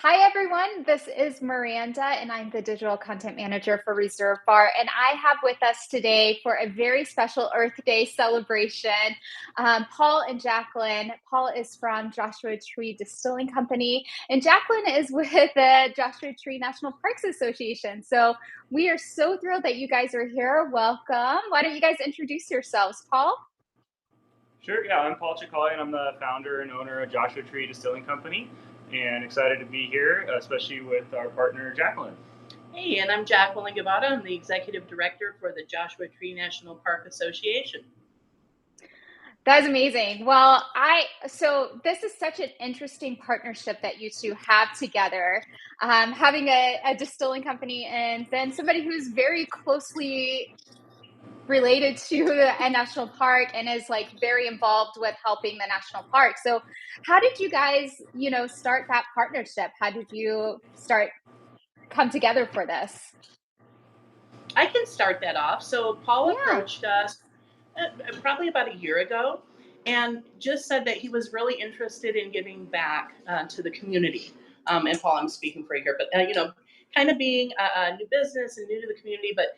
Hi, everyone. This is Miranda, and I'm the digital content manager for Reserve Bar. And I have with us today for a very special Earth Day celebration, Paul and Jacqueline. Paul is from Joshua Tree Distilling Company, and Jacqueline is with the Joshua Tree National Parks Association. So we are so thrilled that you guys are here. Welcome. Why don't you guys introduce yourselves, Paul? Sure, yeah, I'm Paul Chicali, and I'm the founder and owner of Joshua Tree Distilling Company, and excited to be here, especially with our partner Jacqueline. Hey, and I'm Jacqueline Gavada. I'm the executive director for the Joshua Tree National Park Association. That's amazing. Well, so this is such an interesting partnership that you two have together, having a distilling company and then somebody who's very closely related to a national park and is like very involved with helping the national park. So, how did you guys, start that partnership? How did you start come together for this? I can start that off. So, Paul Yeah. approached us probably about a year ago and just said that he was really interested in giving back to the community. And Paul, I'm speaking for you here, but kind of being a new business and new to the community, but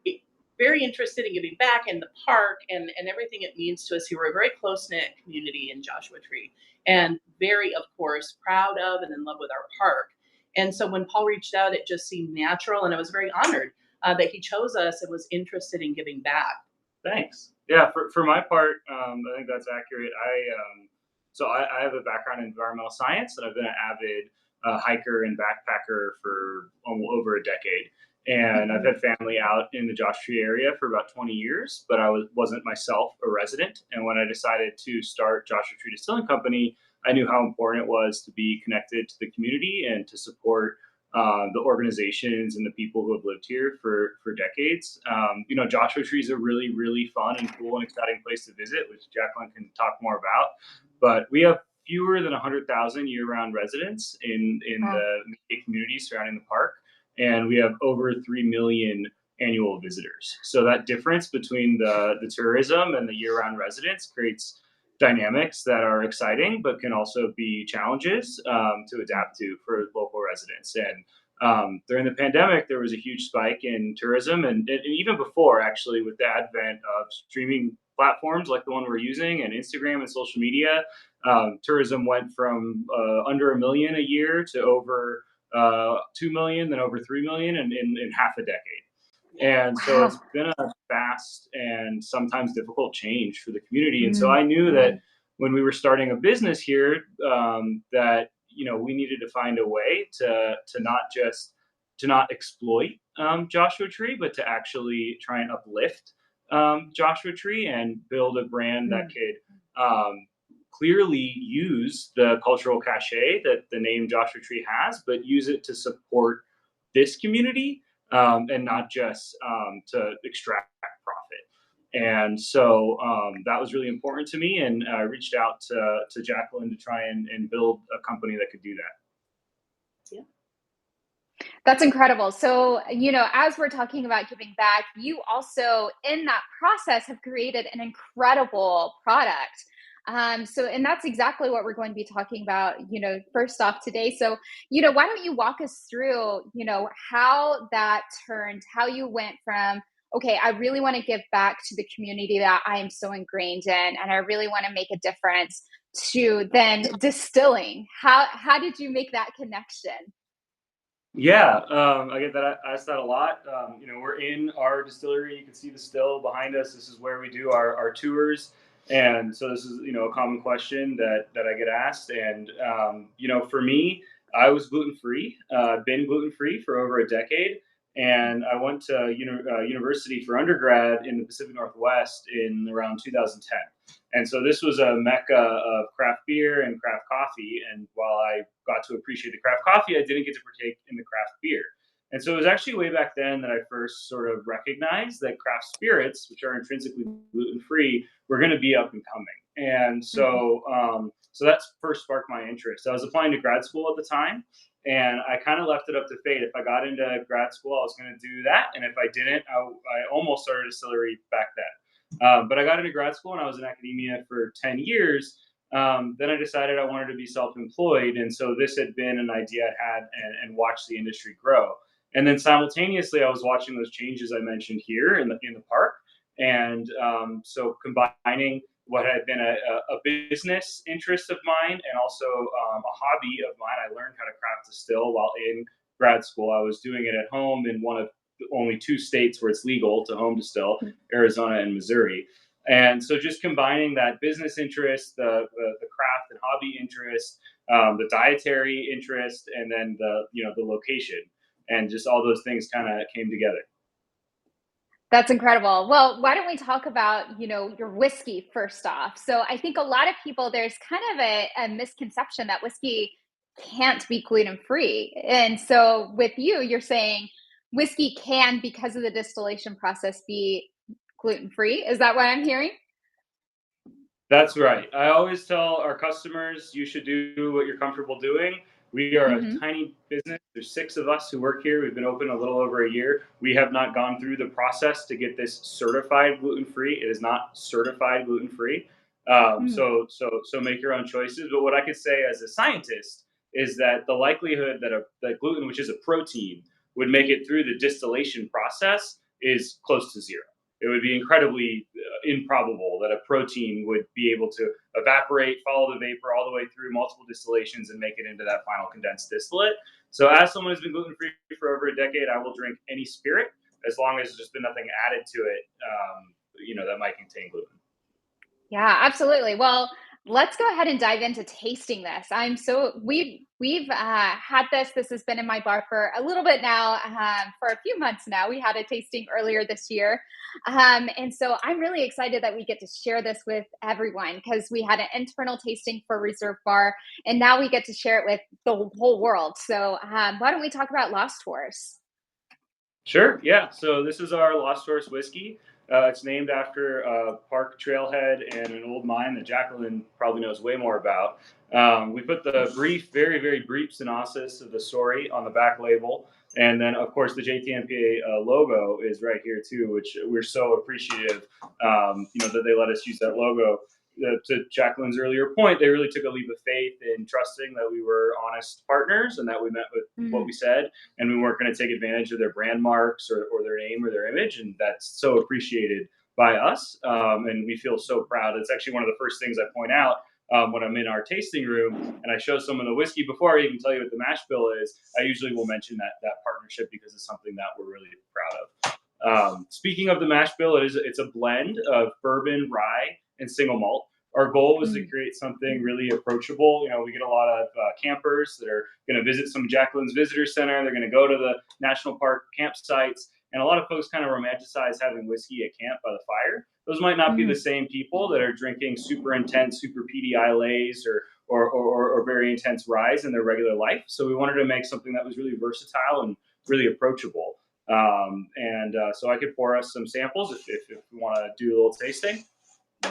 it- very interested in giving back in the park and everything it means to us. We're a very close knit community in Joshua Tree and very, of course, proud of and in love with our park. And so when Paul reached out, it just seemed natural, and I was very honored that he chose us and was interested in giving back. Thanks. Yeah, for my part, I think that's accurate. I have a background in environmental science, and I've been an avid hiker and backpacker for over a decade. And I've Mhm. had family out in the Josh Tree area for about 20 years, but wasn't myself a resident. And when I decided to start Joshua Tree Distilling Company, I knew how important it was to be connected to the community and to support the organizations and the people who have lived here for decades. Joshua Tree is a really, really fun and cool and exciting place to visit, which Jacqueline can talk more about. But we have fewer than 100,000 year-round residents in Wow. the immediate community surrounding the park, and we have over 3 million annual visitors. So that difference between the tourism and the year-round residents creates dynamics that are exciting, but can also be challenges to adapt to for local residents. And during the pandemic, there was a huge spike in tourism, and even before, actually, with the advent of streaming platforms like the one we're using and Instagram and social media, tourism went from under a million a year to over 2 million, then over 3 million in half a decade. And so Wow. it's been a fast and sometimes difficult change for the community. And so Mm. I knew that when we were starting a business here, that we needed to find a way to not exploit Joshua Tree, but to actually try and uplift Joshua Tree and build a brand that Mm. could clearly use the cultural cachet that the name Joshua Tree has, but use it to support this community and not just to extract profit. And so that was really important to me, and I reached out to Jacqueline to try and build a company that could do that. Yeah. That's incredible. So, as we're talking about giving back, you also, in that process, have created an incredible product. And that's exactly what we're going to be talking about, first off today. So, why don't you walk us through, how that turned, how you went from, okay, I really want to give back to the community that I am so ingrained in, and I really want to make a difference, to then distilling. How did you make that connection? Yeah, I get that. I ask that a lot. We're in our distillery. You can see the still behind us. This is where we do our tours, and so this is a common question that I get asked. And for me, I was gluten free. I've been gluten free for over a decade, and I went to university for undergrad in the Pacific Northwest in around 2010. And so this was a mecca of craft beer and craft coffee. And while I got to appreciate the craft coffee, I didn't get to partake in the craft beer. And so it was actually way back then that I first sort of recognized that craft spirits, which are intrinsically gluten free, were going to be up and coming. And Mhm. so that's first sparked my interest. I was applying to grad school at the time, and I kind of left it up to fate. If I got into grad school, I was going to do that, and if I didn't, I almost started a distillery back then. But I got into grad school and I was in academia for 10 years. Then I decided I wanted to be self-employed, and so this had been an idea I had, and watched the industry grow. And then simultaneously, I was watching those changes I mentioned here in the park, and so combining what had been a business interest of mine and also a hobby of mine. I learned how to craft distill while in grad school. I was doing it at home in one of only two states where it's legal to home distill, Arizona and Missouri. And so just combining that business interest, the craft and hobby interest, the dietary interest, and then the location, and just all those things kind of came together. That's incredible. Well, why don't we talk about, your whiskey first off? So I think a lot of people, there's kind of a misconception that whiskey can't be gluten free. And so with you, you're saying whiskey can, because of the distillation process, be gluten free. Is that what I'm hearing? That's right. I always tell our customers, you should do what you're comfortable doing. We are a Hmm. tiny business. There's six of us who work here. We've been open a little over a year. We have not gone through the process to get this certified gluten free. It is not certified gluten free. So make your own choices. But what I could say as a scientist is that the likelihood that gluten, which is a protein, would make it through the distillation process is close to zero. It would be incredibly improbable that a protein would be able to evaporate, follow the vapor all the way through multiple distillations, and make it into that final condensed distillate. So, as someone who's been gluten free for over a decade, I will drink any spirit as long as there's been nothing added to it, that might contain gluten. Yeah, absolutely. Well, let's go ahead and dive into tasting this. We've had this. This has been in my bar for a little bit now, for a few months now. We had a tasting earlier this year, and so I'm really excited that we get to share this with everyone because we had an internal tasting for Reserve Bar, and now we get to share it with the whole world. So why don't we talk about Lost Horse? Sure. Yeah. So this is our Lost Horse whiskey. It's named after a park trailhead and an old mine that Jacqueline probably knows way more about. We put the very, very brief synopsis of the story on the back label. And then, of course, the JTMPA logo is right here, too, which we're so appreciative, that they let us use that logo. To Jacqueline's earlier point, they really took a leap of faith in trusting that we were honest partners and that we met with what we said, and we weren't going to take advantage of their brand marks or their name or their image. And that's so appreciated by us. And we feel so proud. It's actually one of the first things I point out when I'm in our tasting room and I show someone the whiskey. Before I even tell you what the mash bill is, I usually will mention that partnership because it's something that we're really proud of. Speaking of the mash bill, it's a blend of bourbon, rye, and single malt. Our goal was to Mm. create something really approachable. We get a lot of campers that are going to visit some Jacqueline's Visitor Center. They're going to go to the national park campsites, and a lot of folks kind of romanticize having whiskey at camp by the fire. Those might not be the Mm. same people that are drinking super intense, super peaty ILAs or very intense ryes in their regular life. So we wanted to make something that was really versatile and really approachable. So I could pour us some samples if we want to do a little tasting.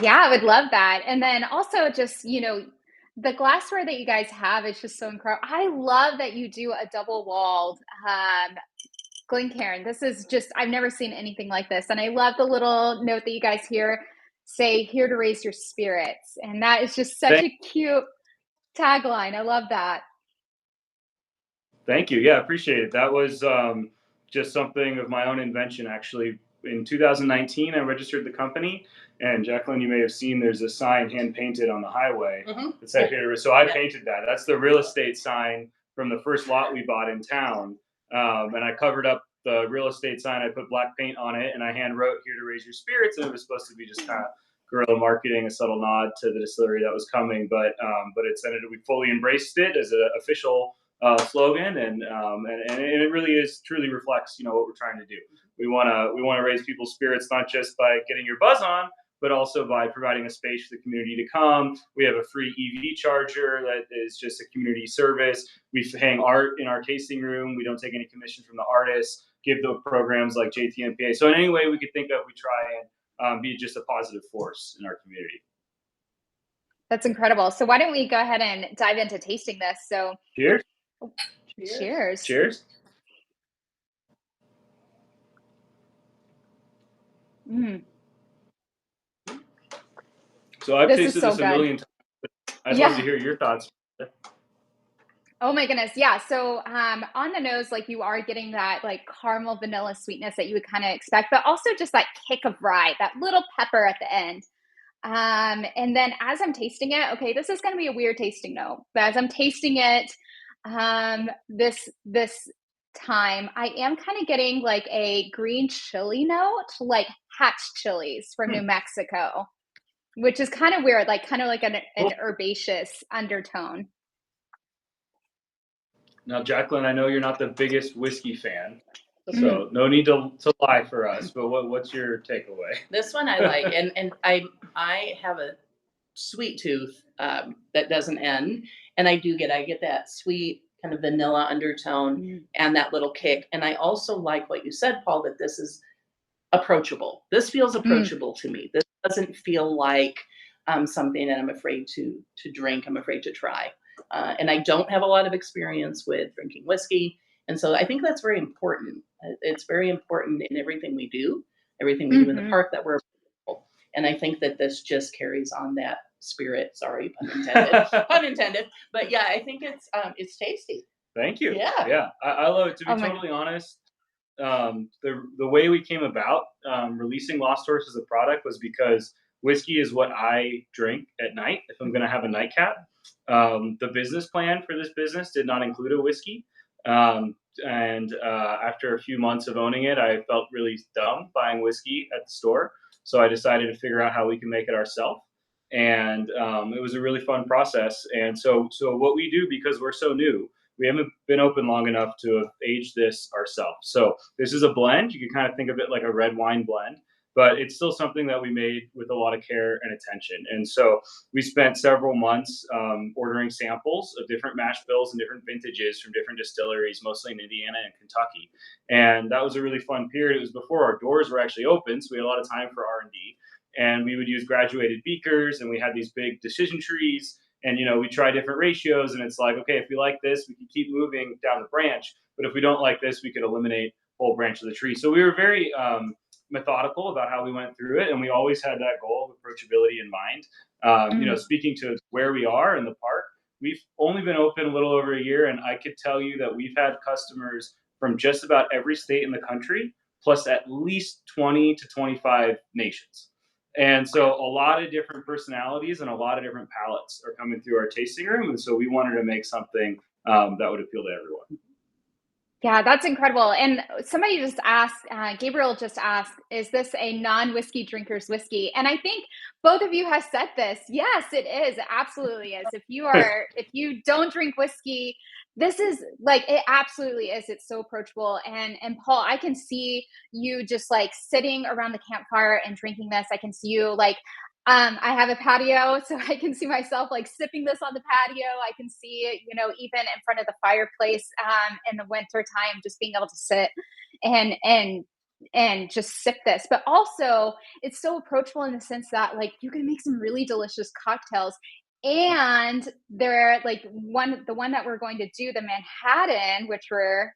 Yeah, I would love that. And then also just, the glassware that you guys have is just so incredible. I love that you do a double walled Glencairn. This is just, I've never seen anything like this. And I love the little note that you guys here say, here to raise your spirits. And that is just such Thank a cute tagline. I love that. Thank you. Yeah, appreciate it. That was just something of my own invention, actually. In 2019, I registered the company, and Jacqueline, you may have seen there's a sign hand painted on the highway that said here. So I painted that. That's the real estate sign from the first lot we bought in town. And I covered up the real estate sign. I put black paint on it, and I hand wrote "Here to raise your spirits," and it was supposed to be just kind of guerrilla marketing, a subtle nod to the distillery that was coming. But it's ended. We fully embraced it as an official slogan, and it really is truly reflects what we're trying to do. We want to raise people's spirits not just by getting your buzz on, but also by providing a space for the community to come. We have a free EV charger that is just a community service. We hang art in our tasting room. We don't take any commission from the artists. Give the programs like JTMPA. So in any way we could think of, we try and be just a positive force in our community. That's incredible. So why don't we go ahead and dive into tasting this? So Cheers. cheers. Cheers. Mm, So I've this is tasted so this a good. million times. I'd love to Yeah. hear your thoughts. Oh my goodness. Yeah. So on the nose, like you are getting that like caramel vanilla sweetness that you would kind of expect, but also just that kick of rye, that little pepper at the end. And then as I'm tasting it, okay, this is going to be a weird tasting note, but as I'm tasting it, this time, I am kind of getting like a green chili note, like Hatch chilies from New Hmm. Mexico, which is kind of weird, like kind of like an Cool. herbaceous undertone. Now, Jacqueline, I know you're not the biggest whiskey fan, Mhm. so no need to lie for us. But what's your takeaway? This one I like, and I have a sweet tooth that doesn't end, and I get that sweet kind of vanilla undertone Mm. and that little kick. And I also like what you said, Paul, that this is approachable. This feels Mm. approachable to me. This doesn't feel like something that I'm afraid to drink. I'm afraid to try, and I don't have a lot of experience with drinking whiskey, and so I think that's very important. It's very important in everything we do in the Mhm. park that we're. And I think that this just carries on that spirit. Sorry, pun intended. Pun intended. But yeah, I think it's tasty. Thank you. Yeah. Yeah, I love it. To be Oh my totally honest, the way we came about releasing Lost Horse as a product was because whiskey is what I drink at night if I'm going to have a nightcap. The business plan for this business did not include a whiskey. And after a few months of owning it, I felt really dumb buying whiskey at the store. So I decided to figure out how we can make it ourselves. And it was a really fun process. And so what we do, because we're so new, we haven't been open long enough to have aged this ourselves. So this is a blend. You can kind of think of it like a red wine blend, but it's still something that we made with a lot of care and attention. And so we spent several months ordering samples of different mash bills and different vintages from different distilleries, mostly in Indiana and Kentucky. And that was a really fun period. It was before our doors were actually open, so we had a lot of time for R&D. And we would use graduated beakers, and we had these big decision trees, and we try different ratios, and it's like, okay, if we like this, we can keep moving down the branch, but if we don't like this, we could eliminate whole branch of the tree. So we were very methodical about how we went through it, and we always had that goal of approachability in mind. mm. Speaking to where we are in the park, we've only been open a little over a year, and I could tell you that we've had customers from just about every state in the country, plus at least 20 to 25 nations. And so a lot of different personalities and a lot of different palates are coming through our tasting room. And so we wanted to make something that would appeal to everyone. Yeah, that's incredible. And somebody just asked, Gabriel just asked, is this a non-whiskey drinker's whiskey? And I think both of you have said this. Yes, it is. It absolutely is. If you don't drink whiskey, this is like, it absolutely is. It's so approachable. And Paul, I can see you just like sitting around the campfire and drinking this. I can see you like, I have a patio, so I can see myself like sipping this on the patio. I can see it, even in front of the fireplace in the winter time, just being able to sit and just sip this. But also, it's so approachable in the sense that like you can make some really delicious cocktails. And they're like the one that we're going to do, the Manhattan, which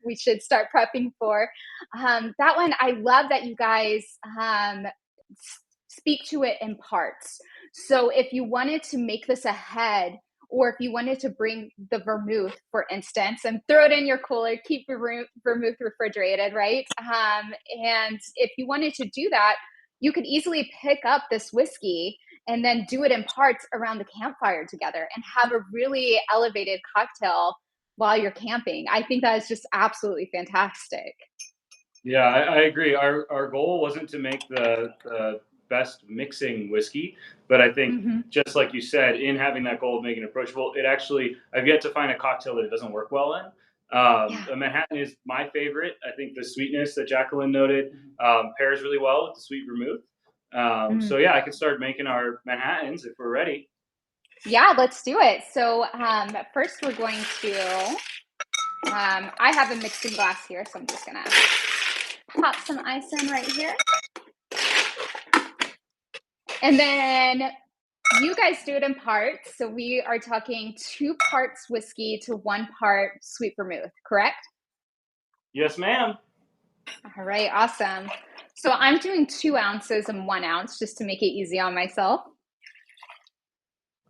we should start prepping for. That one, I love that you guys speak to it in parts. So if you wanted to make this ahead, or if you wanted to bring the vermouth, for instance, and throw it in your cooler, keep your vermouth refrigerated, right? And if you wanted to do that, you could easily pick up this whiskey and then do it in parts around the campfire together and have a really elevated cocktail while you're camping. I think that is just absolutely fantastic. Yeah, I agree. Our goal wasn't to make the best mixing whiskey, but I think Hmm. just like you said, in having that goal of making it approachable, it actually I've yet to find a cocktail that it doesn't work well in. Yeah. A Manhattan is my favorite. I think the sweetness that Jacqueline noted pairs really well with the sweet vermouth. So Mm. yeah, I can start making our Manhattans if we're ready. Yeah, let's do it. So first we're going to, I have a mixing glass here, so I'm just gonna pop some ice in right here. And then you guys do it in parts. So we are talking 2 parts whiskey to 1 part sweet vermouth, correct? Yes, ma'am. All right, awesome. So I'm doing 2 ounces and 1 ounce just to make it easy on myself.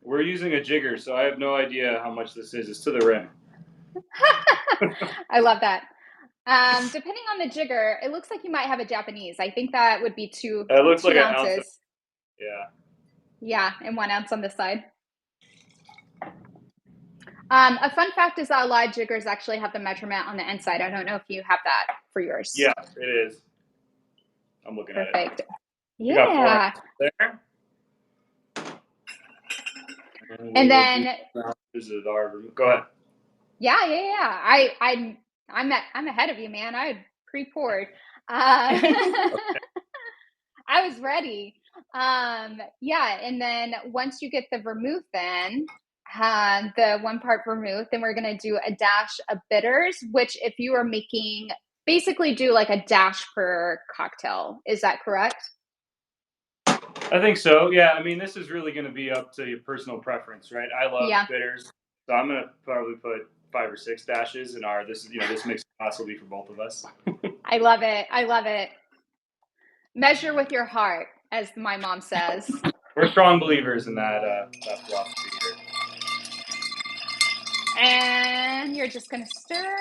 We're using a jigger, so I have no idea how much this is. It's to the rim. I love that. Depending on the jigger, it looks like you might have a Japanese. I think that would be It looks like two an ounce. ounces. Yeah. Yeah, and 1 ounce on this side. A fun fact is that a lot of jiggers actually have the measurement on the inside. I don't know if you have that for yours. Yeah, it is. I'm looking at it. Perfect. We got 4 Yeah. ounces there. And then This is our. Go ahead. yeah. I'm ahead of you, man. I pre-poured. I was ready. Yeah, and then once you get the vermouth in, the 1 part vermouth, then we're gonna do a dash of bitters, which if you are making basically do like a dash per cocktail. Is that correct? I think so. Yeah. I mean, this is really going to be up to your personal preference, right? I love Yeah. bitters, so I'm going to probably put 5 or 6 dashes in our. This is this makes it possibly for both of us. I love it. I love it. Measure with your heart, as my mom says. We're strong believers in that philosophy here. And you're just gonna stir.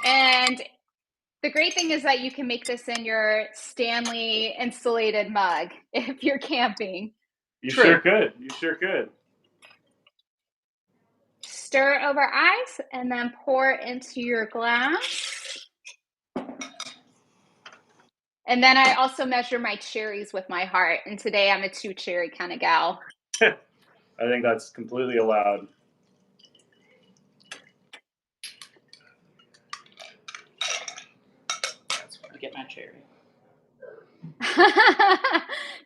And the great thing is that you can make this in your Stanley insulated mug if you're camping. You True. sure could. You sure could. Stir over ice and then pour into your glass. And then I also measure my cherries with my heart. And today I'm a 2-cherry kind of gal. I think that's completely allowed. That's where I get my cherry.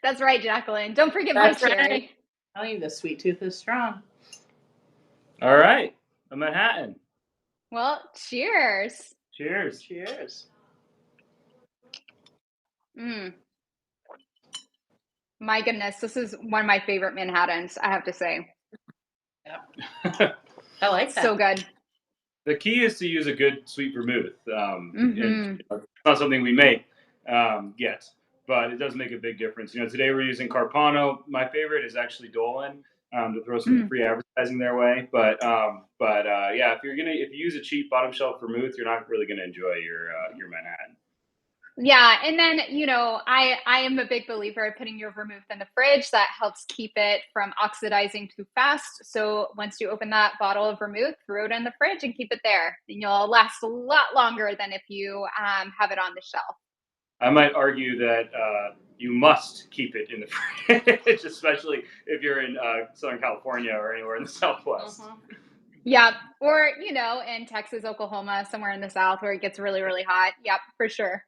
That's right, Jacqueline. Don't forget That's my cherry. right. I think the sweet tooth is strong. All right. A Manhattan. Well, cheers. Cheers. Cheers. My goodness, this is one of my favorite Manhattans, I have to say. Yeah. I like that. So good. The key is to use a good sweet vermouth. Mhm. It's not something we make yet, but it does make a big difference. Today we're using Carpano. My favorite is actually Dolan, to throw some free advertising their way. But yeah, if you use a cheap bottom shelf vermouth, you're not really gonna enjoy your Manhattan. Yeah, and then I am a big believer of putting your vermouth in the fridge. That helps keep it from oxidizing too fast. So once you open that bottle of vermouth, throw it in the fridge and keep it there, and you'll last a lot longer than if you have it on the shelf. I might argue that you must keep it in the fridge, especially if you're in Southern California or anywhere in the Southwest. Yeah, or in Texas, Oklahoma, somewhere in the South where it gets really, really hot. Yep, for sure.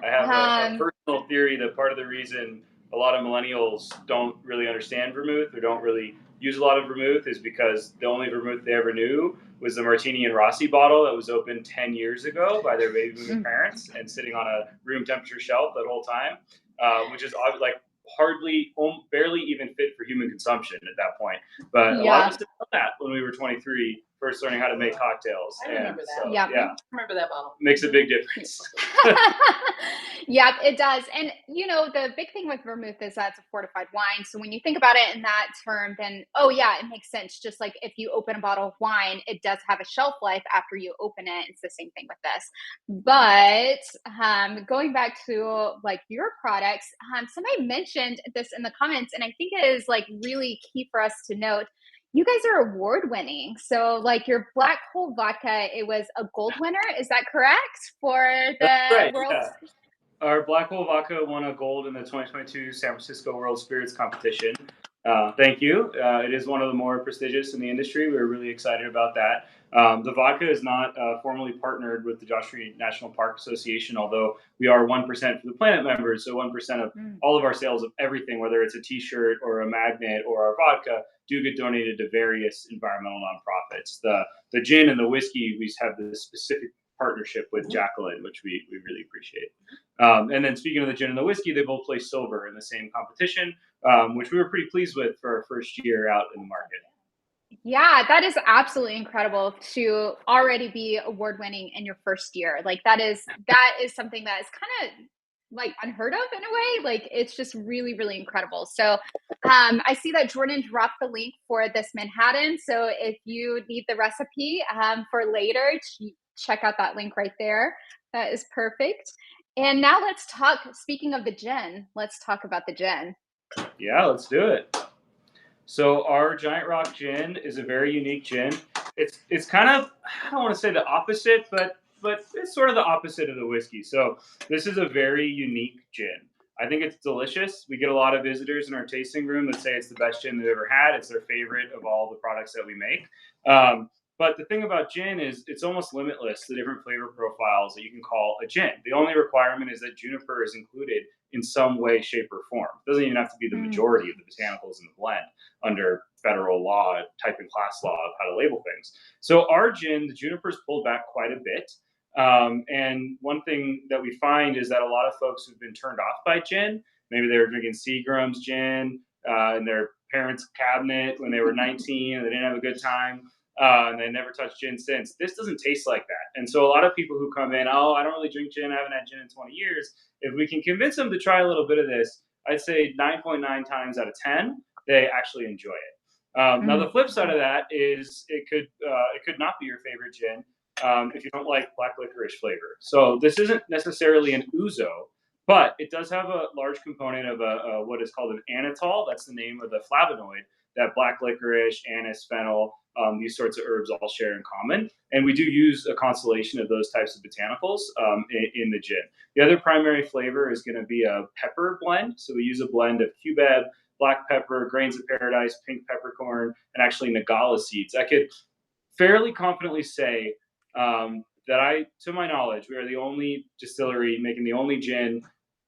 I have a personal theory that part of the reason a lot of millennials don't really understand vermouth or don't really use a lot of vermouth is because the only vermouth they ever knew was the Martini and Rossi bottle that was opened 10 years ago by their baby boomer parents and sitting on a room temperature shelf that whole time, which is like barely even fit for human consumption at that point. But a lot of us didn't know that when we were 23, first learning how to make cocktails. I remember that. So, Yep. I remember that bottle. Makes a big difference. Yep, it does. And the big thing with vermouth is that it's a fortified wine. So when you think about it in that term, then it makes sense. Just like if you open a bottle of wine, it does have a shelf life after you open it. It's the same thing with this. But going back to like your products, somebody mentioned this in the comments, and I think it is like really key for us to note. You guys are award winning. So like your Black Hole Vodka, it was a gold winner. Is that correct for the World? Yeah. Our Black Hole Vodka won a gold in the 2022 San Francisco World Spirits Competition. Thank you. It is one of the more prestigious in the industry. We're really excited about that. The vodka is not formally partnered with the Joshua Tree National Park Association, although we are 1% for the Planet members. So 1% of all of our sales of everything, whether it's a T-shirt or a magnet or our vodka, do get donated to various environmental nonprofits. The gin and the whiskey, we have this specific partnership with Jacqueline, which we really appreciate. And then speaking of the gin and the whiskey, they both placed silver in the same competition, which we were pretty pleased with for our first year out in the market. Yeah, that is absolutely incredible to already be award winning in your first year. Like that is something that is kind of like unheard of in a way. Like it's just really, really incredible. So I see that Jordan dropped the link for this Manhattan. So if you need the recipe for later, check out that link right there. That is perfect. And now let's talk. Speaking of the gin, let's talk about the gin. Yeah, let's do it. So our Giant Rock gin is a very unique gin. It's kind of, I don't want to say the opposite, but it's sort of the opposite of the whiskey. So this is a very unique gin. I think it's delicious. We get a lot of visitors in our tasting room that say it's the best gin they've ever had. It's their favorite of all the products that we make. But the thing about gin is it's almost limitless, the different flavor profiles that you can call a gin. The only requirement is that juniper is included in some way, shape, or form. It doesn't even have to be the Mm. majority of the botanicals in the blend under federal law, type and class law of how to label things. So our gin, the juniper's pulled back quite a bit. And one thing that we find is that a lot of folks who've been turned off by gin, maybe they were drinking Seagram's gin in their parents' cabinet when they were 19 and they didn't have a good time. And they never touched gin since. This doesn't taste like that. And so a lot of people who come in, oh, I don't really drink gin. I haven't had gin in 20 years. If we can convince them to try a little bit of this, I'd say 9.9 times out of 10, they actually enjoy it. Now the flip side of that is it could not be your favorite gin if you don't like black licorice flavor. So this isn't necessarily an ouzo, but it does have a large component of what is called an anetol. That's the name of the flavonoid that black licorice, anise, fennel, these sorts of herbs all share in common. And we do use a constellation of those types of botanicals in the gin. The other primary flavor is going to be a pepper blend. So we use a blend of cubeb, black pepper, grains of paradise, pink peppercorn, and actually Nagala seeds. I could fairly confidently say to my knowledge, we are the only distillery making the only gin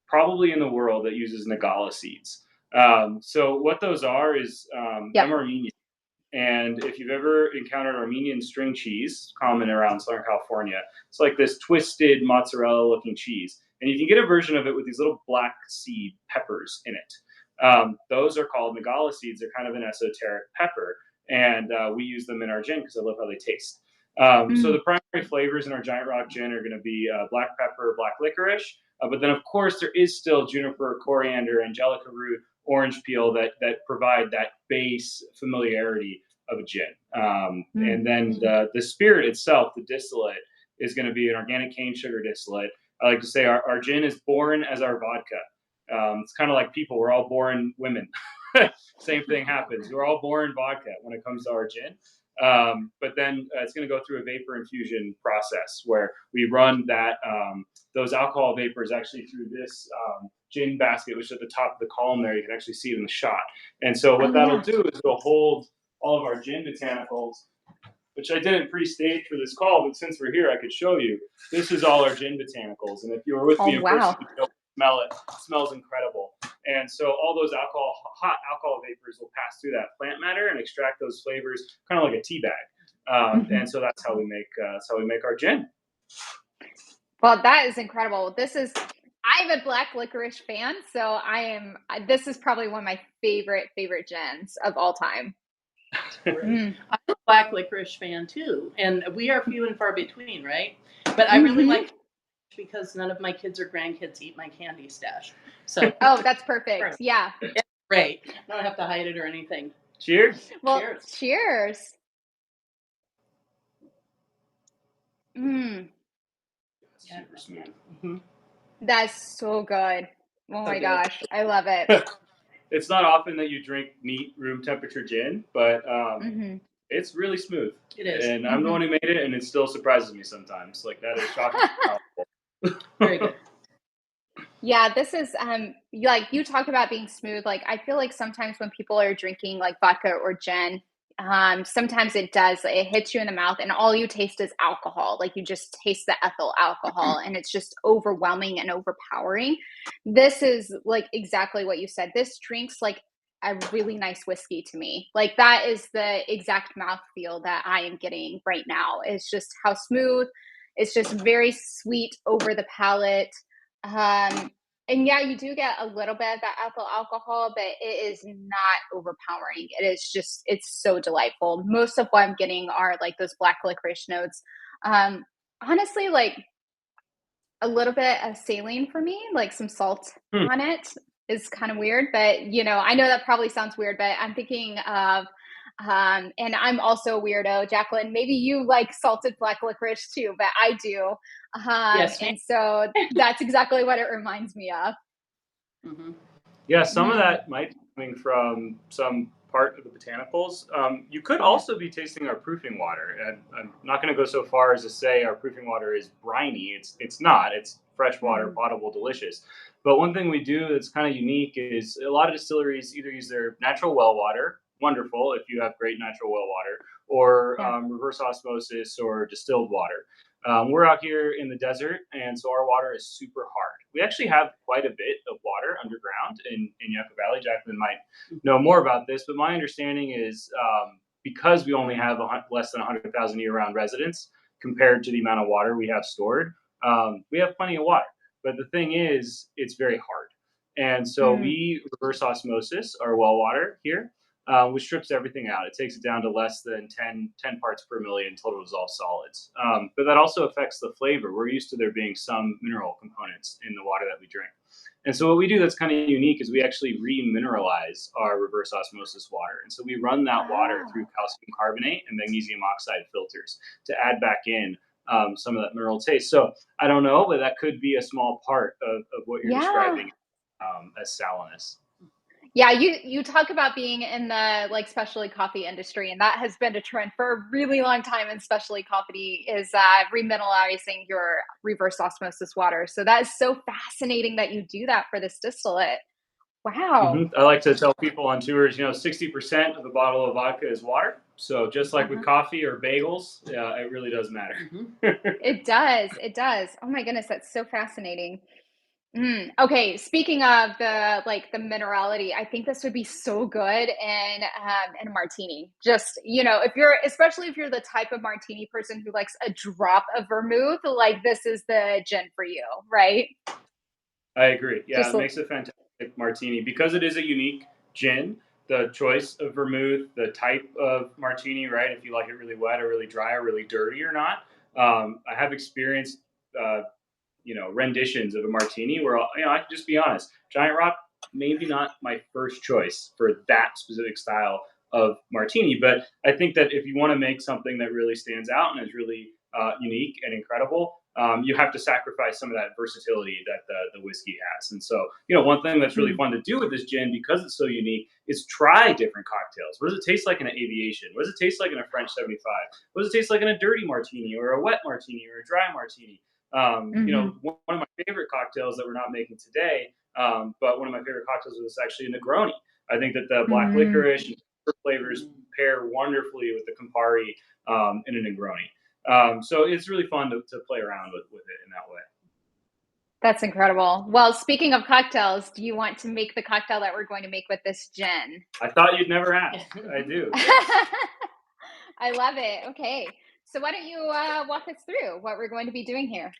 probably in the world that uses Nagala seeds. So what those are is Yep. I'm Armenian. And if you've ever encountered Armenian string cheese, common around Southern California, it's like this twisted mozzarella looking cheese. And you can get a version of it with these little black seed peppers in it. Those are called Nagala seeds. They're kind of an esoteric pepper. And we use them in our gin because I love how they taste. So the primary flavors in our Giant Rock gin are going to be black pepper, black licorice. But then, of course, there is still juniper, coriander, angelica root, orange peel that provide that base familiarity of a gin. And then the spirit itself, the distillate, is going to be an organic cane sugar distillate. I like to say our gin is born as our vodka. It's kind of like people, we're all born women. Same thing happens. We're all born vodka when it comes to our gin. But then it's going to go through a vapor infusion process where we run those alcohol vapors actually through this gin basket, which is at the top of the column there. You can actually see it in the shot. And so what that'll do is it'll hold all of our gin botanicals, which I didn't pre-stage for this call, but since we're here, I could show you. This is all our gin botanicals. And if you were with me in person, you'll smell it. It smells incredible. And so all those hot alcohol vapors will pass through that plant matter and extract those flavors, kind of like a tea bag. And so that's how we make our gin. Well, that is incredible. I'm a black licorice fan, so this is probably one of my favorite gins of all time. I'm a black licorice fan too, and we are few and far between, right? But I really like because none of my kids or grandkids eat my candy stash. So oh, that's perfect. Yeah. It's great. I don't have to hide it or anything. Cheers. Well, cheers. Super smooth. Mm-hmm. That's so good. Oh my gosh, I love it. It's not often that you drink neat room temperature gin, but it's really smooth. It is. And I'm the one who made it, and it still surprises me sometimes. Like, that is shocking. Very good. Yeah, this is like you talk about being smooth. Like I feel like sometimes when people are drinking like vodka or gin, sometimes it hits you in the mouth and all you taste is alcohol. Like you just taste the ethyl alcohol and it's just overwhelming and overpowering. This is like exactly what you said. This drinks like a really nice whiskey to me. Like that is the exact mouthfeel that I am getting right now. It's just how smooth. It's just very sweet over the palate. And yeah, you do get a little bit of that ethyl alcohol, but it is not overpowering. It's so delightful. Most of what I'm getting are like those black licorice notes. Honestly, like a little bit of saline for me, like some salt Hmm. on it is kind of weird, but I know that probably sounds weird, but I'm thinking of, and I'm also a weirdo, Jacqueline. Maybe you like salted black licorice too, but I do. Yes, ma'am. And so that's exactly what it reminds me of. Hmm. Yeah, some of Mm, that might be coming from some part of the botanicals. You could Yeah. also be tasting our proofing water, and I'm not going to go so far as to say our proofing water is briny. It's not. It's fresh water, mhm. potable, delicious. But one thing we do that's kind of unique is a lot of distilleries either use their natural well water, wonderful if you have great natural well water, or Yeah. reverse osmosis or distilled water. We're out here in the desert, and so our water is super hard. We actually have quite a bit of water underground in Yucca Valley. Jacqueline might know more about this, but my understanding is because we only have less than 100,000 year-round residents compared to the amount of water we have stored, we have plenty of water. But the thing is, it's very hard. And so Mm. we reverse osmosis our well water here, which strips everything out. It takes it down to less than 10 parts per million total dissolved solids. But that also affects the flavor. We're used to there being some mineral components in the water that we drink. And so what we do that's kind of unique is we actually remineralize our reverse osmosis water. And so we run that water through Oh, calcium carbonate and magnesium oxide filters to add back in some of that mineral taste. So I don't know, but that could be a small part of what you're yeah. describing as salinous. Yeah, you talk about being in the, like, specialty coffee industry, and that has been a trend for a really long time in specialty coffee is, remineralizing your reverse osmosis water. So that is so fascinating that you do that for this distillate. Wow. I like to tell people on tours, 60% of the bottle of vodka is water. So just like with Uh-huh. coffee or bagels, it really does matter. Hmm. It does, it does. Oh my goodness, that's so fascinating. Okay, speaking of the minerality, I think this would be so good in a martini. Just, if you're especially if you're the type of martini person who likes a drop of vermouth, like this is the gin for you, right? I agree. Yeah, Just it makes a fantastic martini because it is a unique gin. The choice of vermouth, the type of martini, right? If you like it really wet or really dry or really dirty or not. I have experienced, uh, renditions of a martini where I can just be honest. Giant Rock maybe not my first choice for that specific style of martini, but I think that if you want to make something that really stands out and is really unique and incredible, you have to sacrifice some of that versatility that the whiskey has. And so, one thing that's really mm, fun to do with this gin because it's so unique is try different cocktails. What does it taste like in an aviation? What does it taste like in a French 75? What does it taste like in a dirty martini or a wet martini or a dry martini? mhm, One of my favorite cocktails that we're not making today, but one of my favorite cocktails was actually a Negroni. I think that the black mm. licorice and flavors pair wonderfully with the Campari in a Negroni. So it's really fun to play around with it in that way. That's incredible. Well, speaking of cocktails, do you want to make the cocktail that we're going to make with this gin? I thought you'd never ask. I do. I love it. Okay. So why don't you walk us through what we're going to be doing here?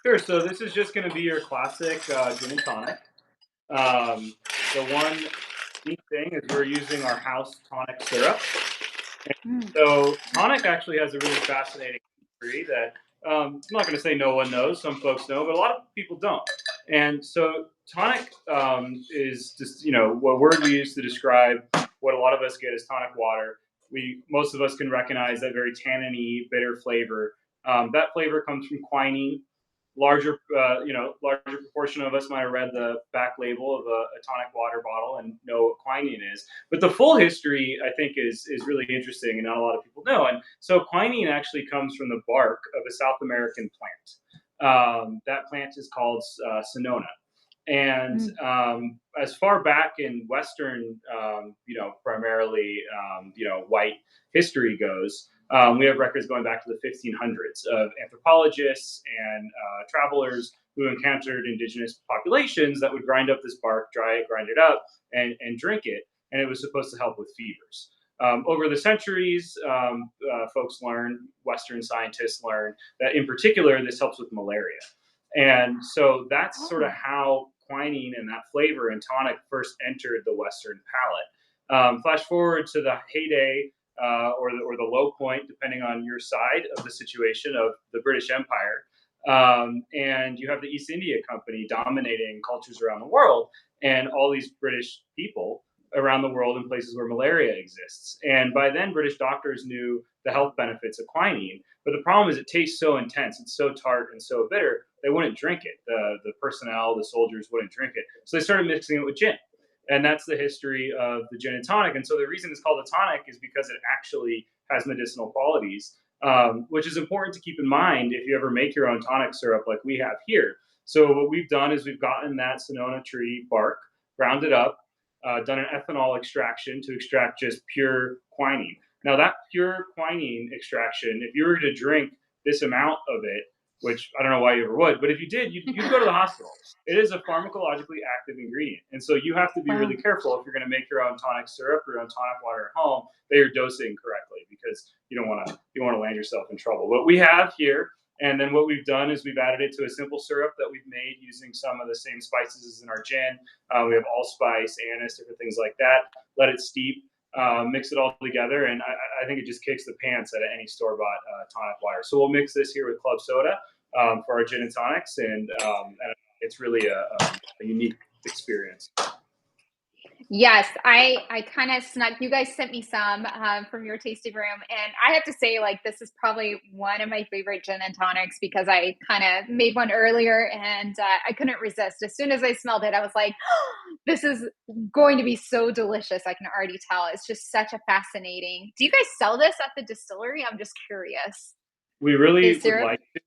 Sure. So this is just going to be your classic gin and tonic. Um, the one neat thing is we're using our house tonic syrup. Mm, So tonic actually has a really fascinating history that I'm not going to say no one knows. Some folks know, but a lot of people don't. And so tonic is just what word we use to describe what a lot of us get as tonic water. Most of us can recognize that very tanniny, bitter flavor. That flavor comes from quinine. Larger proportion of us might have read the back label of a tonic water bottle and know what quinine is. But the full history, I think, is really interesting, and not a lot of people know. And so, quinine actually comes from the bark of a South American plant. That plant is called Sonona. And mm. as far back in Western, primarily, white history goes, we have records going back to the 1500s of anthropologists and travelers who encountered indigenous populations that would grind up this bark, dry it, grind it up, and drink it. And it was supposed to help with fevers. Over the centuries, Western scientists learned that in particular, this helps with malaria. And so that's sort of Oh, how quinine and that flavor in tonic first entered the Western palate. Flash forward to the heyday or the low point, depending on your side of the situation of the British Empire. And you have the East India Company dominating cultures around the world, and all these British people around the world in places where malaria exists. And by then, British doctors knew the health benefits of quinine. But the problem is, it tastes so intense, it's so tart and so bitter, they wouldn't drink it. The personnel, the soldiers wouldn't drink it. So they started mixing it with gin. And that's the history of the gin and tonic. And so the reason it's called a tonic is because it actually has medicinal qualities, which is important to keep in mind if you ever make your own tonic syrup like we have here. So what we've done is we've gotten that Sonona tree bark, ground it up, done an ethanol extraction to extract just pure quinine. Now that pure quinine extraction, if you were to drink this amount of it, which I don't know why you ever would, but if you did, you'd go to the hospital. It is a pharmacologically active ingredient. And so you have to be really careful if you're going to make your own tonic syrup or your own tonic water at home, that you're dosing correctly, because you don't want to land yourself in trouble. What we have here, and then what we've done is we've added it to a simple syrup that we've made using some of the same spices as in our gin. We have allspice, anise, different things like that. Let it steep, mix it all together, and I think it just kicks the pants out of any store-bought tonic water. So we'll mix this here with club soda for our gin and tonics, and it's really a unique experience. Yes, I kind of snuck. You guys sent me some from your tasting room, and I have to say, like, this is probably one of my favorite gin and tonics because I kind of made one earlier, and I couldn't resist. As soon as I smelled it, I was like, oh, "This is going to be so delicious." I can already tell. It's just such a fascinating. Do you guys sell this at the distillery? I'm just curious. We really Is would there? like to.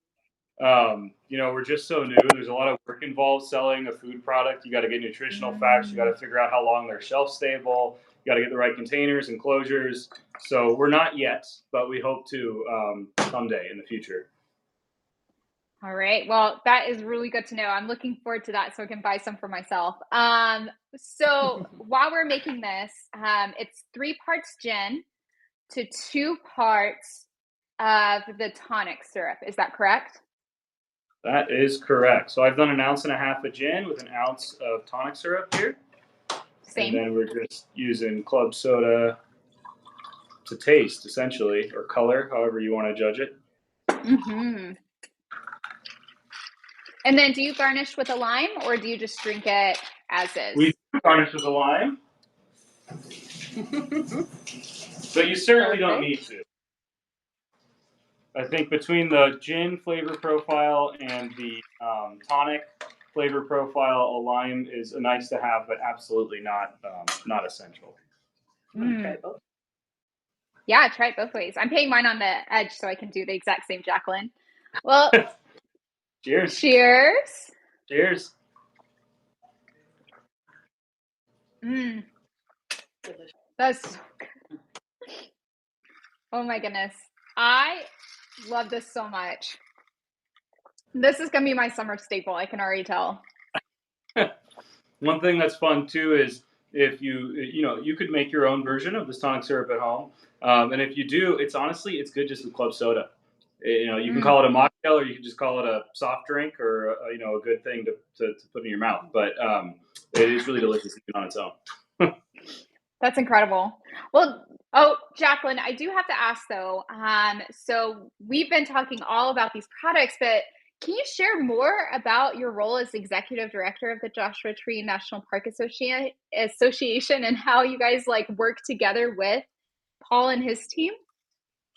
We're just so new. There's a lot of work involved selling a food product. You got to get nutritional facts. You got to figure out how long they're shelf stable. You got to get the right containers and closures. So we're not yet, but we hope to someday in the future. All right. Well, that is really good to know. I'm looking forward to that so I can buy some for myself. So while we're making this, it's 3 parts gin to 2 parts of the tonic syrup. Is that correct? That is correct. So I've done 1.5 ounces of gin with 1 ounce of tonic syrup here. Same. And then we're just using club soda to taste, essentially, or color, however you want to judge it. Mm-hmm. And then do you garnish with a lime or do you just drink it as is? We garnish with a lime. But you certainly don't need to. I think between the gin flavor profile and the tonic flavor profile, a lime is a nice to have, but absolutely not essential. Mm. Yeah, try it both ways. I'm paying mine on the edge so I can do the exact same, Jacqueline. Well, cheers. Cheers. Cheers. That's so good. Oh my goodness. I love this so much. This is going to be my summer staple. I can already tell. One thing that's fun too is if you could make your own version of this tonic syrup at home. And if you do, it's good just with club soda. You can call it a mocktail, or you can just call it a soft drink, or a good thing to put in your mouth. But it is really delicious even on its own. That's incredible. Well, Jacqueline, I do have to ask though. So we've been talking all about these products, but can you share more about your role as executive director of the Joshua Tree National Park Association and how you guys work together with Paul and his team?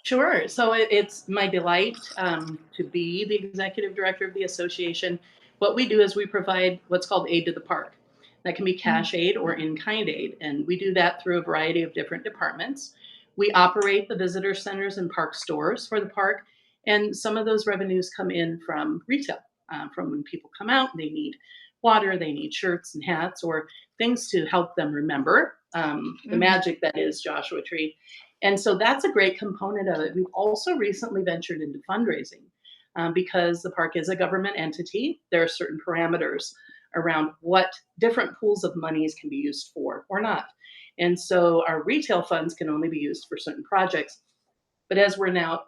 Sure. So it's my delight to be the executive director of the association. What we do is we provide what's called aid to the park. That can be cash aid or in-kind aid, and we do that through a variety of different departments. We operate the visitor centers and park stores for the park, and some of those revenues come in from retail, from when people come out, they need water, they need shirts and hats, or things to help them remember the magic that is Joshua Tree. And so that's a great component of it. We've also recently ventured into fundraising because the park is a government entity. There are certain parameters around what different pools of monies can be used for or not. And so our retail funds can only be used for certain projects. But as we're now,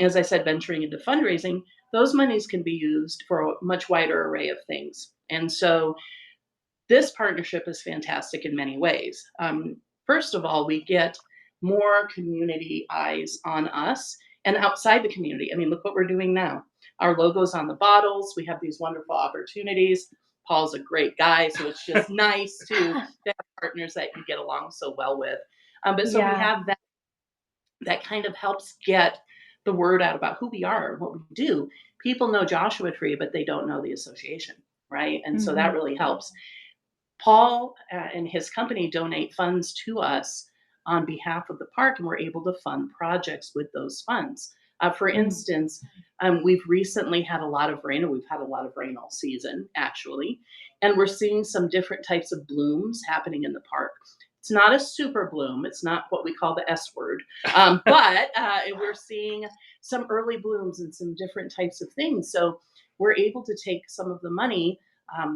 as I said, venturing into fundraising, those monies can be used for a much wider array of things. And so this partnership is fantastic in many ways. First of all, we get more community eyes on us and outside the community. I mean, look what we're doing now. our logos on the bottles. We have these wonderful opportunities. Paul's a great guy, so it's just nice to have partners that you get along so well with. But so we Yeah. have that kind of helps get the word out about who we are and what we do. People know Joshua Tree, but they don't know the association, right? And so that Mhm. really helps. Paul and his company donate funds to us on behalf of the park, and we're able to fund projects with those funds. For Mm. instance, we've recently had a lot of rain, and we've had a lot of rain all season, actually, and we're seeing some different types of blooms happening in the park. It's not a super bloom. It's not what we call the S word, but we're seeing some early blooms and some different types of things. So we're able to take some of the money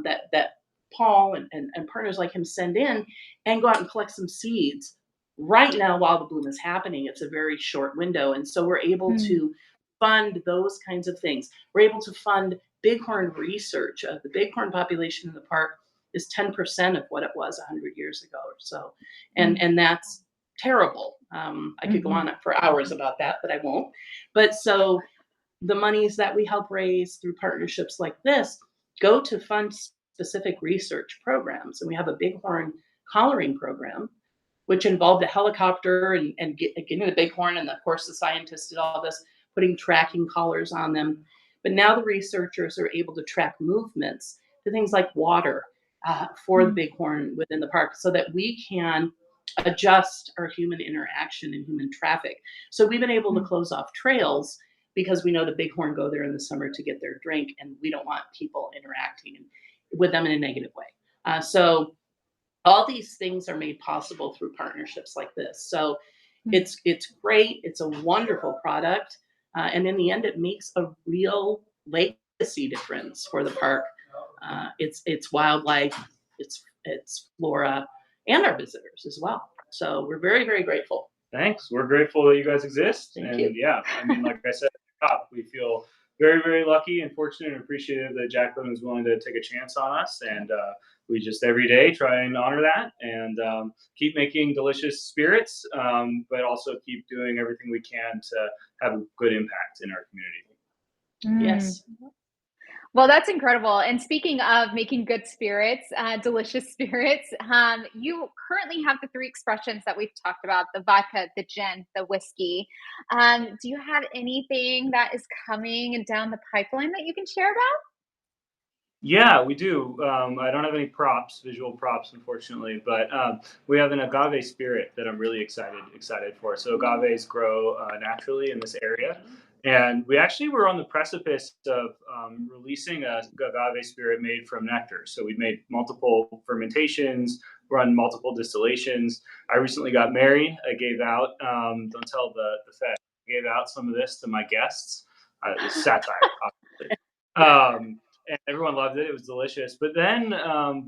that Paul and partners like him send in and go out and collect some seeds right now while the bloom is happening. It's a very short window. And so we're able Mm. to fund those kinds of things. We're able to fund bighorn research. The bighorn population in the park is 10% of what it was 100 years ago or so. And that's terrible. I could go Mhm. on for hours about that, but I won't. But so the monies that we help raise through partnerships like this go to fund specific research programs. And we have a bighorn collaring program, which involved a helicopter and getting the bighorn. And of course, the scientists did all this, putting tracking collars on them. But now the researchers are able to track movements to things like water for the Mm. bighorn within the park so that we can adjust our human interaction and human traffic. So we've been able to Mm. close off trails because we know the bighorn go there in the summer to get their drink, and we don't want people interacting with them in a negative way. So all these things are made possible through partnerships like this. So Mm. it's great. It's a wonderful product, and in the end, it makes a real legacy difference for the park. It's wildlife, it's flora, and our visitors as well. So we're very very grateful. Thanks. We're grateful that you guys exist. Thank And you. yeah, I mean, like I said at the top, we feel very, very lucky and fortunate and appreciative that Jacqueline was willing to take a chance on us. And we just every day try and honor that and keep making delicious spirits, but also keep doing everything we can to have a good impact in our community. Mm. Yes. Well, that's incredible. And speaking of making good spirits, delicious spirits, you currently have the three expressions that we've talked about: the vodka, the gin, the whiskey. Do you have anything that is coming down the pipeline that you can share about? Yeah, we do. I don't have any props, visual props, unfortunately, but we have an agave spirit that I'm really excited for. So agaves grow naturally in this area, and we actually were on the precipice of releasing a agave spirit made from nectar. So we've made multiple fermentations, run multiple distillations. I recently got married. I gave out, don't tell the Fed, I gave out some of this to my guests. It's satire, obviously. And everyone loved it. It was delicious. But then,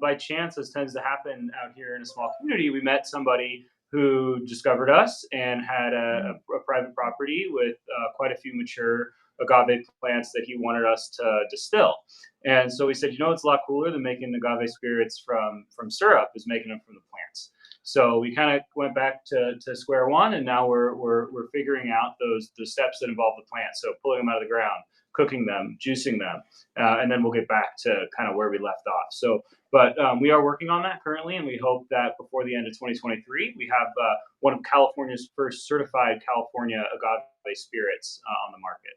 by chance, as tends to happen out here in a small community, we met somebody who discovered us and had a private property with quite a few mature agave plants that he wanted us to distill. And so we said, you know, it's a lot cooler than making agave spirits from syrup is making them from the plants. So we kind of went back to square one, and now we're figuring out the steps that involve the plants. So pulling them out of the ground, cooking them, juicing them, and then we'll get back to kind of where we left off. So, but we are working on that currently, and we hope that before the end of 2023, we have one of California's first certified California agave spirits on the market.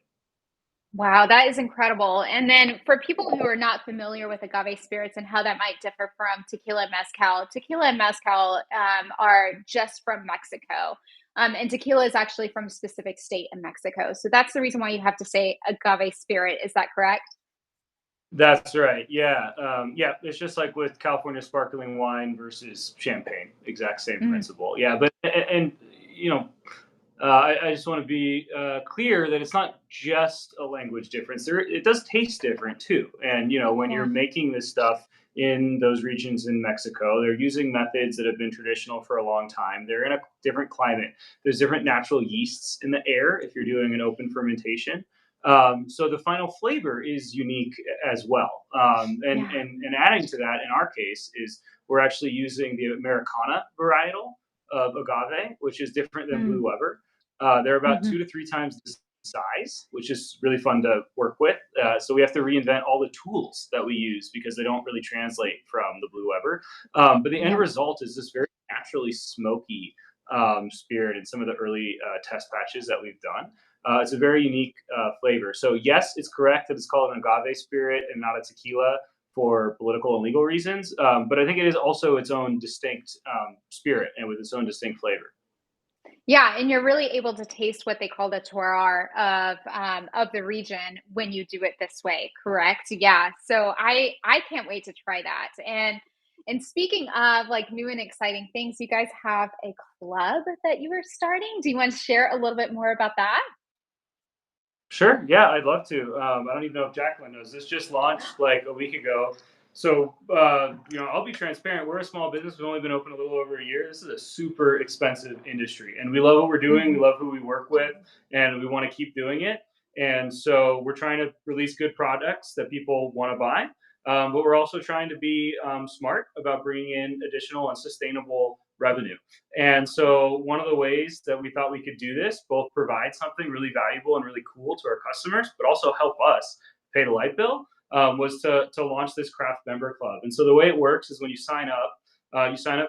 Wow, that is incredible. And then for people who are not familiar with agave spirits and how that might differ from tequila and mezcal are just from Mexico. And tequila is actually from a specific state in Mexico. So that's the reason why you have to say agave spirit. Is that correct? That's right. Yeah. Yeah. It's just like with California sparkling wine versus champagne, exact same Mm. principle. Yeah. But, and you know, I just want to be clear that it's not just a language difference. It does taste different too. And you know, when you're Yeah. making this stuff in those regions in Mexico, they're using methods that have been traditional for a long time. They're in a different climate. There's different natural yeasts in the air if you're doing an open fermentation. So the final flavor is unique as well. Yeah. And adding to that, in our case, is we're actually using the Americana varietal of agave, which is different than Mm. Blue Weber. They're about Hmm. 2 to 3 times the size, which is really fun to work with. So we have to reinvent all the tools that we use because they don't really translate from the Blue Weber. But the end result is this very naturally smoky spirit in some of the early test batches that we've done. It's a very unique flavor. So yes, it's correct that it's called an agave spirit and not a tequila for political and legal reasons. But I think it is also its own distinct spirit and with its own distinct flavor. Yeah, and you're really able to taste what they call the terroir of the region when you do it this way, correct? Yeah. So I can't wait to try that. And speaking of like new and exciting things, you guys have a club that you are starting. Do you want to share a little bit more about that? Sure. Yeah, I'd love to. I don't even know if Jacqueline knows. This just launched like a week ago. So, I'll be transparent. We're a small business. We've only been open a little over a year. This is a super expensive industry, and we love what we're doing. We Mhm. love who we work with, and we want to keep doing it. And so, we're trying to release good products that people want to buy. But we're also trying to be smart about bringing in additional and sustainable revenue. And so, one of the ways that we thought we could do this, both provide something really valuable and really cool to our customers, but also help us pay the light bill, was to launch this craft member club. And so, the way it works is when you sign up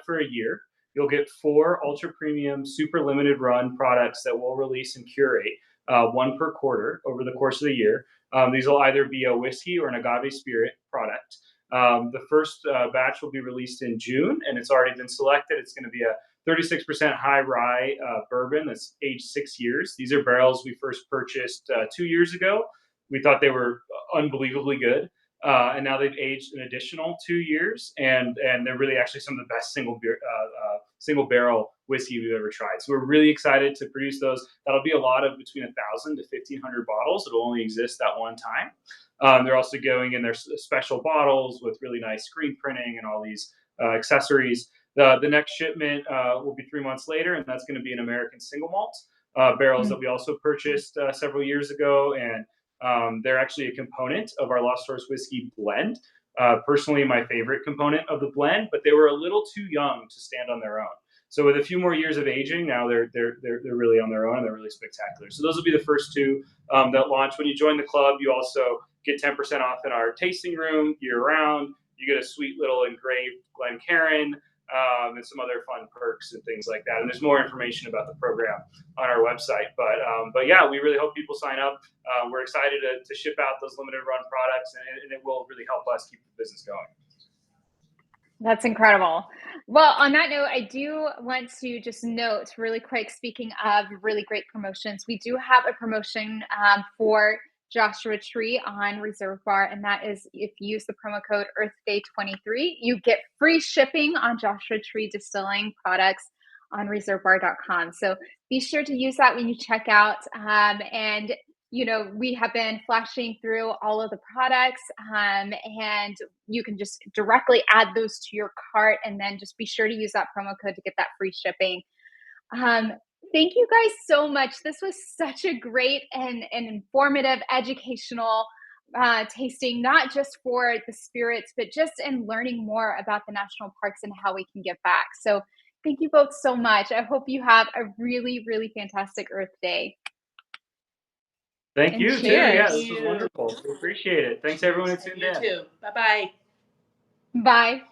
for a year. You'll get 4 ultra premium, super limited run products that we'll release and curate, one per quarter over the course of the year. These will either be a whiskey or an agave spirit product. The first batch will be released in June, and it's already been selected. It's going to be a 36% high rye bourbon that's aged 6 years. These are barrels we first purchased 2 years ago. We thought they were unbelievably good. And now they've aged an additional 2 years, and they're really actually some of the best single barrel whiskey we've ever tried. So we're really excited to produce those. That'll be a lot of between 1,000 to 1,500 bottles. It'll only exist that one time. They're also going in their special bottles with really nice screen printing and all these accessories. The next shipment will be 3 months later, and that's going to be an American single malt barrels that we also purchased several years ago, and they're actually a component of our Lost Source whiskey blend. Personally, my favorite component of the blend, but they were a little too young to stand on their own. So with a few more years of aging, now they're really on their own and they're really spectacular. So those will be the first two that launch. When you join the club, you also get 10% off in our tasting room year round. You get a sweet little engraved Glencairn, and some other fun perks and things like that. And there's more information about the program on our website. But yeah, we really hope people sign up. We're excited to ship out those limited run products, and it will really help us keep the business going. That's incredible. Well, on that note, I do want to just note really quick, speaking of really great promotions, we do have a promotion for Joshua Tree on Reserve Bar, and that is if you use the promo code EarthDay23, you get free shipping on Joshua Tree Distilling products on reservebar.com. So be sure to use that when you check out. And we have been flashing through all of the products, and you can just directly add those to your cart, and then just be sure to use that promo code to get that free shipping. Um, Thank you guys so much. This was such a great and informative, educational tasting, not just for the spirits, but just in learning more about the national parks and how we can give back. So thank you both so much. I hope you have a really, really fantastic Earth Day. Thank And you too. cheers. Yeah, this was wonderful. We appreciate it. Thanks everyone who tuned You in. too. Bye bye. Bye.